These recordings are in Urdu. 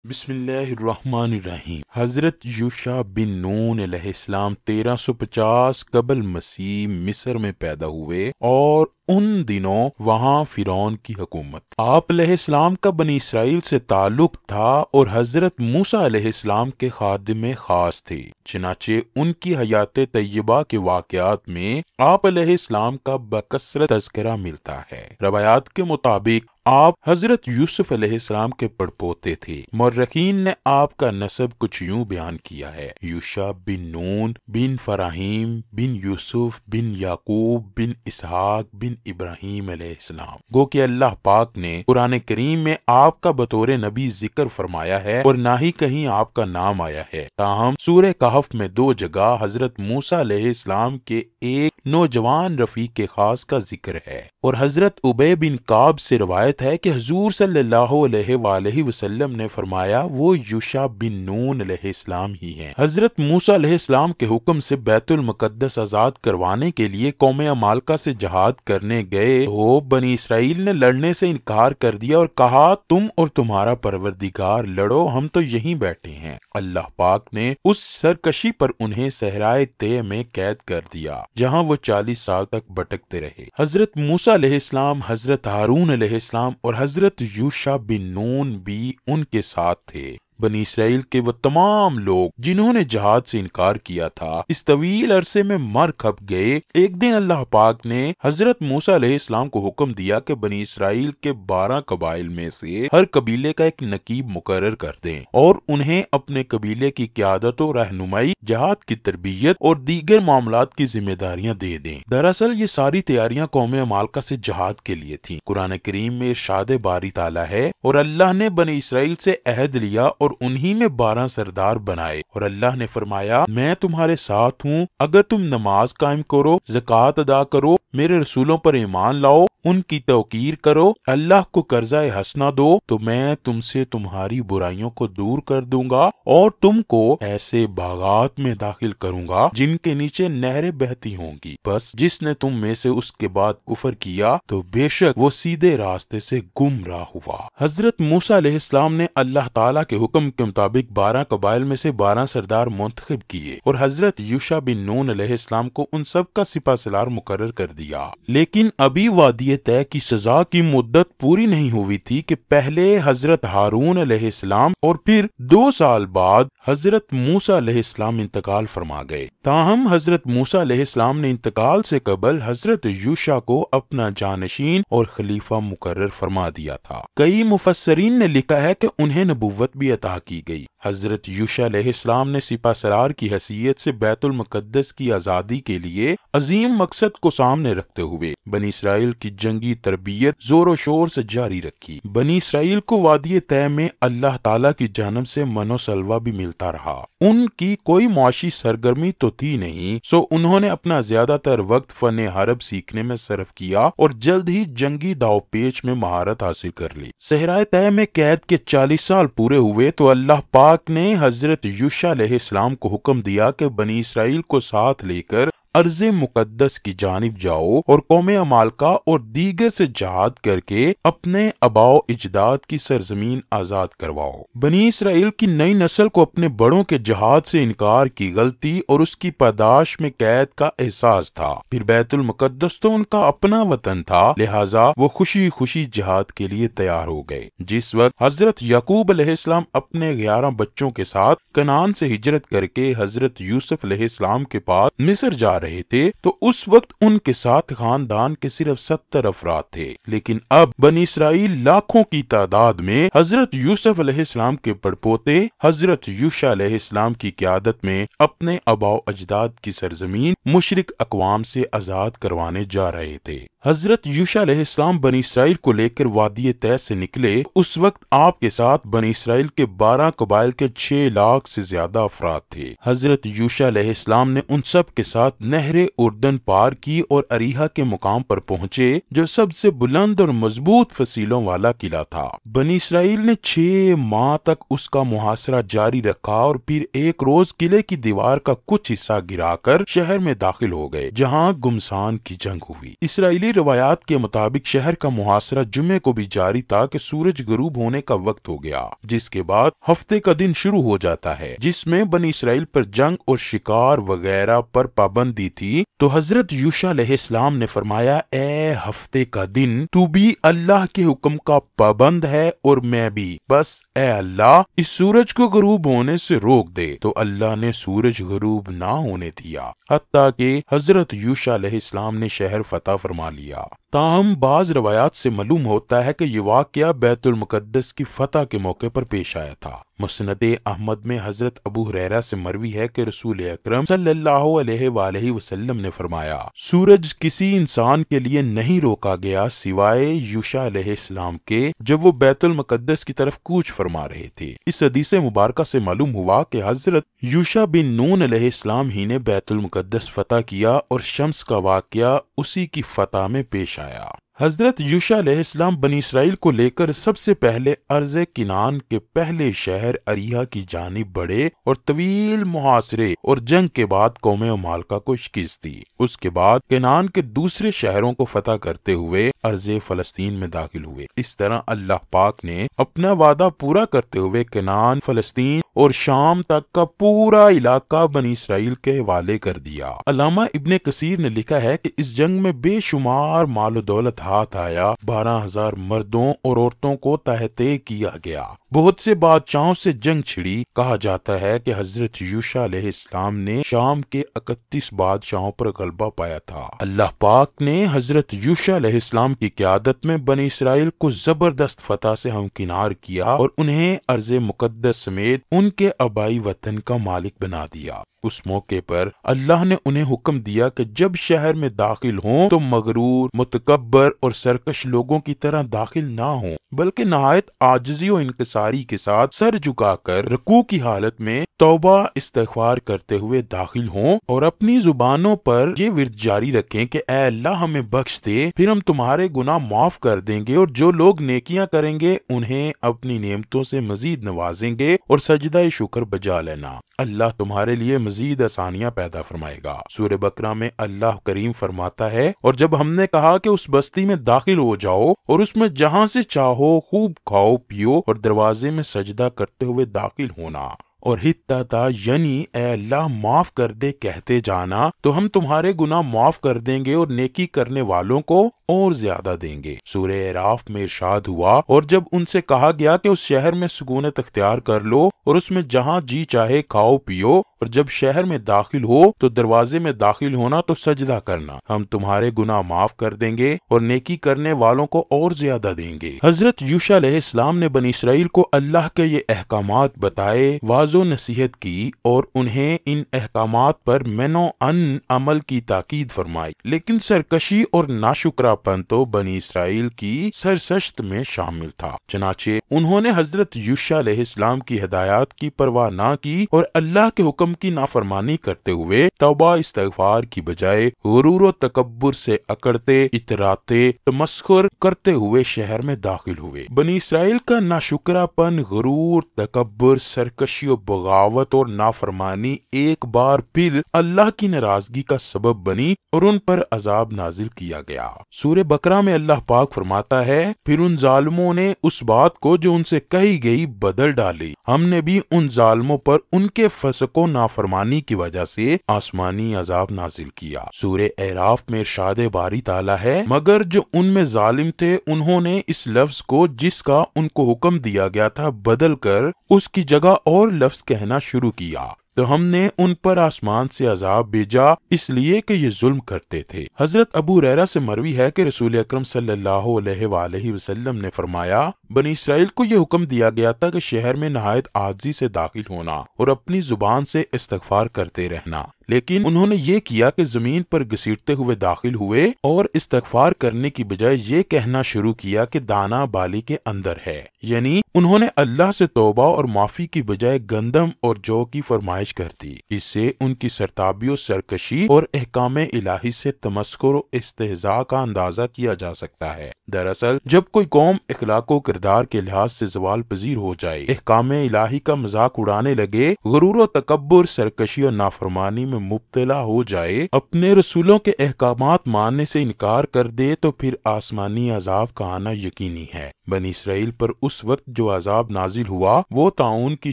بسم اللہ الرحمن الرحیم۔ حضرت یوشع بن نون علیہ السلام 1350 قبل مسیح مصر میں پیدا ہوئے اور ان دنوں وہاں فرعون کی حکومت۔ آپ علیہ السلام کا بنی اسرائیل سے تعلق تھا اور حضرت موسیٰ علیہ السلام کے خادم خاص تھے، چنانچہ ان کی حیات طیبہ کے واقعات میں آپ علیہ السلام کا بکثرت تذکرہ ملتا ہے۔ روایات کے مطابق آپ حضرت یوسف علیہ السلام کے پڑپوتے تھے۔ مورخین نے آپ کا نسب کچھ یوں بیان کیا ہے: یوشع بن نون بن فراہیم بن یوسف بن یعقوب بن اسحاق بن ابراہیم علیہ السلام۔ گو کہ اللہ پاک نے قرآن کریم میں آپ کا بطور نبی ذکر فرمایا ہے اور نہ ہی کہیں آپ کا نام آیا ہے، تاہم سورہ کہف میں 2 جگہ حضرت موسیٰ علیہ السلام کے ایک نوجوان رفیق خاص کا ذکر ہے، اور حضرت ابی بن کعب سے روایت ہے کہ حضور صلی اللہ علیہ وآلہ وسلم نے فرمایا وہ یوشع بن نون علیہ السلام ہی ہیں۔ حضرت موسیٰ علیہ السلام کے حکم سے بیت المقدس آزاد کروانے کے لیے قوم عمالقہ سے جہاد کرنے گئے تو بنی اسرائیل نے لڑنے سے انکار کر دیا اور کہا تم اور تمہارا پروردگار لڑو، ہم تو یہیں بیٹھے ہیں۔ اللہ پاک نے اس سرکشی پر انہیں صحرائے طے میں قید کر دیا، جہاں وہ 40 سال تک بھٹکتے رہے۔ حضرت موسیٰ علیہ السلام، حضرت ہارون علیہ السلام اور حضرت یوشع بن نون بھی ان کے ساتھ تھے۔ بنی اسرائیل کے وہ تمام لوگ جنہوں نے جہاد سے انکار کیا تھا اس طویل عرصے میں مر کھپ گئے۔ ایک دن اللہ پاک نے حضرت موسیٰ علیہ السلام کو حکم دیا کہ بنی اسرائیل کے 12 قبائل میں سے ہر قبیلے کا ایک نقیب مقرر کر دیں اور انہیں اپنے قبیلے کی قیادت و رہنمائی، جہاد کی تربیت اور دیگر معاملات کی ذمہ داریاں دے دیں۔ دراصل یہ ساری تیاریاں قوم عمالقہ سے جہاد کے لیے تھیں۔ قرآن کریم میں ارشاد باری تعالیٰ ہے اور اللہ نے بنی اسرائیل سے عہد لیا اور انہی میں 12 سردار بنائے، اور اللہ نے فرمایا میں تمہارے ساتھ ہوں، اگر تم نماز قائم کرو، زکوٰۃ ادا کرو، میرے رسولوں پر ایمان لاؤ، ان کی توقیر کرو، اللہ کو قرضہ حسنہ دو، تو میں تم سے تمہاری برائیوں کو دور کر دوں گا اور تم کو ایسے باغات میں داخل کروں گا جن کے نیچے نہریں بہتی ہوں گی۔ بس جس نے تم میں سے اس کے بعد کفر کیا تو بے شک وہ سیدھے راستے سے گمراہ ہوا۔ حضرت موسیٰ علیہ السلام نے اللہ تعالیٰ کے حکم کے مطابق 12 قبائل میں سے 12 سردار منتخب کیے اور حضرت یوشع بن نون علیہ السلام کو ان سب کا سپہ سالار مقرر کر دیا۔ لیکن ابھی وادی طے کی سزا کی مدت پوری نہیں ہوئی تھی کہ پہلے حضرت ہارون علیہ السلام اور پھر 2 سال بعد حضرت موسیٰ علیہ السلام انتقال فرما گئے۔ تاہم حضرت موسیٰ علیہ السلام نے انتقال سے قبل حضرت یوشع کو اپنا جانشین اور خلیفہ مقرر فرما دیا تھا۔ کئی مفسرین نے لکھا ہے کہ انہیں نبوت بھی عطا کی گئی۔ حضرت یوشع علیہ السلام نے سپہ سالار کی حیثیت سے بیت المقدس کی آزادی کے لیے عظیم مقصد کو سامنے رکھتے ہوئے بنی اسرائیل کی جنگی تربیت زور و شور سے جاری رکھی۔ بنی اسرائیل کو وادی طے میں اللہ تعالیٰ کی جانب سے من و سلوہ بھی ملتا رہا۔ ان کی کوئی معاشی سرگرمی تو تھی نہیں، سو انہوں نے اپنا زیادہ تر وقت فن حرب سیکھنے میں صرف کیا اور جلد ہی جنگی داؤ پیچ میں مہارت حاصل کر لی۔ صحرائے طے میں قید کے 40 سال پورے ہوئے تو اللہ پاک نے حضرت یوشع علیہ السلام کو حکم دیا کہ بنی اسرائیل کو ساتھ لے کر ارض مقدس کی جانب جاؤ اور قوم عمالقہ اور دیگر سے جہاد کر کے اپنے آباء و اجداد کی سرزمین آزاد کرواؤ۔ بنی اسرائیل کی نئی نسل کو اپنے بڑوں کے جہاد سے انکار کی غلطی اور اس کی پاداش میں قید کا احساس تھا۔ پھر بیت المقدس تو ان کا اپنا وطن تھا، لہٰذا وہ خوشی خوشی جہاد کے لیے تیار ہو گئے۔ جس وقت حضرت یعقوب علیہ السلام اپنے 11 بچوں کے ساتھ کنعان سے ہجرت کر کے حضرت یوسف علیہ السلام کے پاس مصر جا رہے تھے تو اس وقت ان کے ساتھ خاندان کے صرف 70 افراد تھے، لیکن اب بنی اسرائیل لاکھوں کی تعداد میں حضرت یوسف علیہ السلام کے پڑپوتے حضرت یوشع علیہ السلام کی قیادت میں اپنے آباء و اجداد کی سرزمین مشرک اقوام سے آزاد کروانے جا رہے تھے۔ حضرت یوشع علیہ السلام بنی اسرائیل کو لے کر وادی طے سے نکلے۔ اس وقت آپ کے ساتھ بنی اسرائیل کے 12 قبائل کے 6 لاکھ سے زیادہ افراد تھے۔ حضرت یوشع علیہ السلام نے ان سب کے ساتھ نہر اردن پار کی اور اریحا کے مقام پر پہنچے جو سب سے بلند اور مضبوط فصیلوں والا قلعہ تھا۔ بنی اسرائیل نے 6 ماہ تک اس کا محاصرہ جاری رکھا اور پھر ایک روز قلعے کی دیوار کا کچھ حصہ گرا کر شہر میں داخل ہو گئے جہاں گمسان کی جنگ ہوئی۔ اسرائیلی روایات کے مطابق شہر کا محاصرہ جمعے کو بھی جاری تھا کہ سورج غروب ہونے کا وقت ہو گیا، جس کے بعد ہفتے کا دن شروع ہو جاتا ہے جس میں بنی اسرائیل پر جنگ اور شکار وغیرہ پر پابندی تھی۔ تو حضرت یوشع علیہ السلام نے فرمایا، اے ہفتے کا دن، تو بھی اللہ کے حکم کا پابند ہے اور میں بھی، بس اے اللہ اس سورج کو غروب ہونے سے روک دے۔ تو اللہ نے سورج غروب نہ ہونے دیا حتیٰ کہ حضرت یوشع علیہ السلام نے شہر فتح فرما لیا۔ تاہم بعض روایات سے معلوم ہوتا ہے کہ یہ واقعہ بیت المقدس کی فتح کے موقع پر پیش آیا تھا۔ مسند احمد میں حضرت ابو ہریرہ سے مروی ہے کہ رسول اکرم صلی اللہ علیہ وآلہ وسلم نے فرمایا، سورج کسی انسان کے لیے نہیں روکا گیا سوائے یوشع علیہ السلام کے جب وہ بیت المقدس کی طرف کوچ فرما رہے تھے۔ اس حدیث مبارکہ سے معلوم ہوا کہ حضرت یوشع بن نون علیہ السلام ہی نے بیت المقدس فتح کیا اور شمس کا واقعہ اسی کی فتح میں پیش آیا۔ حضرت یوشع علیہ السلام بنی اسرائیل کو لے کر سب سے پہلے ارض کنعان کے پہلے شہر اریحا کی جانب بڑھے اور طویل محاصرے اور جنگ کے بعد قوم عمالقہ کو شکست دی۔ اس کے بعد کنعان کے دوسرے شہروں کو فتح کرتے ہوئے ارض فلسطین میں داخل ہوئے۔ اس طرح اللہ پاک نے اپنا وعدہ پورا کرتے ہوئے کنعان، فلسطین اور شام تک کا پورا علاقہ بنی اسرائیل کے حوالے کر دیا۔ علامہ ابن کثیر نے لکھا ہے کہ اس جنگ میں بے شمار مال و دولت ہاتھ آیا، 12,000 مردوں اور عورتوں کو تہتے کیا گیا۔ بہت سے بادشاہوں سے جنگ چھڑی۔ کہا جاتا ہے کہ حضرت یوشع علیہ السلام نے شام کے 31 بادشاہوں پر غلبہ پایا تھا۔ اللہ پاک نے حضرت یوشع علیہ السلام کی قیادت میں بنی اسرائیل کو زبردست فتح سے ہمکنار کیا اور انہیں ارض مقدس سمیت ان کے آبائی وطن کا مالک بنا دیا۔ اس موقع پر اللہ نے انہیں حکم دیا کہ جب شہر میں داخل ہوں تو مغرور، متکبر اور سرکش لوگوں کی طرح داخل نہ ہوں، بلکہ نہایت عاجزی و انکساری کے ساتھ سر جھکا کر رکوع کی حالت میں توبہ استغفار کرتے ہوئے داخل ہوں اور اپنی زبانوں پر یہ ورد جاری رکھیں کہ اے اللہ ہمیں بخش دے، پھر ہم تمہارے گناہ معاف کر دیں گے، اور جو لوگ نیکیاں کریں گے انہیں اپنی نعمتوں سے مزید نوازیں گے، اور سجدہ شکر بجا لینا، اللہ تمہارے لیے مزید آسانیاں پیدا فرمائے گا۔ سورہ بقرہ میں اللہ کریم فرماتا ہے، اور جب ہم نے کہا کہ اس بستی میں داخل ہو جاؤ اور اس میں جہاں سے چاہو خوب کھاؤ پیو اور دروازے میں سجدہ کرتے ہوئے داخل ہونا، اور حتّا یعنی اے اللہ معاف کر دے کہتے جانا، تو ہم تمہارے گناہ معاف کر دیں گے اور نیکی کرنے والوں کو اور زیادہ دیں گے۔ سورہ اعراف میں ارشاد ہوا، اور جب ان سے کہا گیا کہ اس شہر میں سکونت اختیار کر لو اور اس میں جہاں جی چاہے کھاؤ پیو، اور جب شہر میں داخل ہو تو دروازے میں داخل ہونا تو سجدہ کرنا، ہم تمہارے گناہ معاف کر دیں گے اور نیکی کرنے والوں کو اور زیادہ دیں گے۔ حضرت یوشع علیہ السلام نے بنی اسرائیل کو اللہ کے یہ احکامات بتائے، واضح و نصیحت کی اور انہیں ان احکامات پر منو ان عمل کی تاکید فرمائی، لیکن سرکشی اور ناشکرا پن تو بنی اسرائیل کی سرشت میں شامل تھا۔ چنانچہ انہوں نے حضرت یوشع علیہ السلام کی ہدایات کی پرواہ نہ کی اور اللہ کے حکم کی نافرمانی کرتے ہوئے توبہ استغفار کی بجائے غرور و تکبر سے اکڑتے، اتراتے، تمسخر کرتے ہوئے شہر میں داخل ہوئے۔ بنی اسرائیل کا ناشکرا پن، غرور، تکبر، سرکشی و بغاوت اور نافرمانی ایک بار پھر اللہ کی ناراضگی کا سبب بنی اور ان پر عذاب نازل کیا گیا۔ سورہ بقرہ میں اللہ پاک فرماتا ہے، پھر ان ظالموں نے اس بات کو جو ان سے کہی گئی بدل ڈالی، ہم نے بھی ان ظالموں پر ان کے فسق و نافرمانی کی وجہ سے آسمانی عذاب نازل کیا۔ سورہ اعراف میں ارشاد باری تعالیٰ ہے، مگر جو ان میں ظالم تھے انہوں نے اس لفظ کو جس کا ان کو حکم دیا گیا تھا بدل کر اس کی جگہ اور لفظ کہنا شروع کیا، تو ہم نے ان پر آسمان سے عذاب بھیجا اس لیے کہ یہ ظلم کرتے تھے۔ حضرت ابو ہریرہ سے مروی ہے کہ رسول اکرم صلی اللہ علیہ وآلہ وسلم نے فرمایا، بنی اسرائیل کو یہ حکم دیا گیا تھا کہ شہر میں نہایت عاجزی سے داخل ہونا اور اپنی زبان سے استغفار کرتے رہنا، لیکن انہوں نے یہ کیا کہ زمین پر گھسیٹتے ہوئے داخل ہوئے اور استغفار کرنے کی بجائے یہ کہنا شروع کیا کہ دانا بالی کے اندر ہے، یعنی انہوں نے اللہ سے توبہ اور معافی کی بجائے گندم اور جو کی فرمائش کر دی۔ اس سے ان کی سرتابی و سرکشی اور احکام الہی سے تمسخر و استہزاء کا اندازہ کیا جا سکتا ہے۔ دراصل جب کوئی قوم اخلاق و کردار کے لحاظ سے زوال پذیر ہو جائے، احکام الہی کا مذاق اڑانے لگے، غرور و تکبر، سرکشی اور نافرمانی میں مبتلا ہو جائے، اپنے رسولوں کے احکامات ماننے سے انکار کر دے، تو پھر آسمانی عذاب کا آنا یقینی ہے۔ بنی اسرائیل پر اس وقت جو عذاب نازل ہوا وہ طاعون کی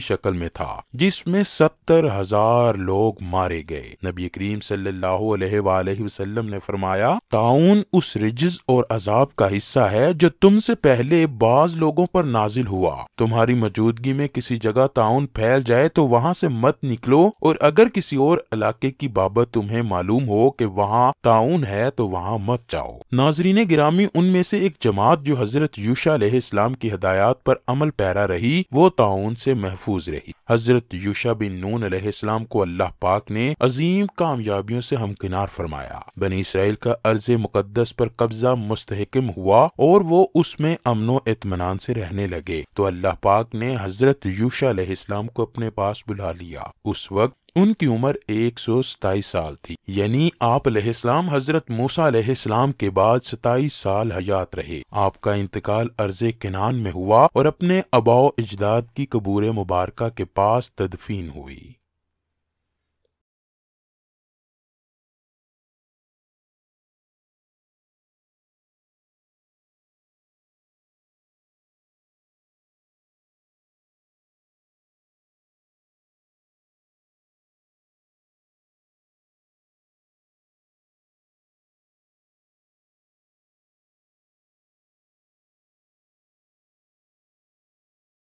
شکل میں تھا، جس میں 70,000 لوگ مارے گئے۔ نبی کریم صلی اللہ علیہ وآلہ وسلم نے فرمایا، طاعون اس رجز اور عذاب کا حصہ ہے جو تم سے پہلے بعض لوگوں پر نازل ہوا۔ تمہاری موجودگی میں کسی جگہ طاعون پھیل جائے تو وہاں سے مت نکلو، اور اگر کسی اور علاقے کی بابت تمہیں معلوم ہو کہ وہاں طاعون ہے تو وہاں مت جاؤ۔ ناظرین گرامی، ان میں سے ایک جماعت جو حضرت یوشع علیہ السلام کی ہدایات پر عمل پیرا رہی، وہ طاعون سے محفوظ رہی۔ حضرت یوشع بن نون علیہ السلام کو اللہ پاک نے عظیم کامیابیوں سے ہمکنار فرمایا۔ بنی اسرائیل کا ارض مقدس پر قبضہ مستحکم ہوا اور وہ اس میں امن و اطمینان سے رہنے لگے، تو اللہ پاک نے حضرت یوشع علیہ السلام کو اپنے پاس بلا لیا۔ اس وقت ان کی عمر 127 سال تھی، یعنی آپ علیہ السلام حضرت موسیٰ علیہ السلام کے بعد 27 سال حیات رہے۔ آپ کا انتقال ارض کنعان میں ہوا اور اپنے آباء و اجداد کی قبور مبارکہ کے پاس تدفین ہوئی۔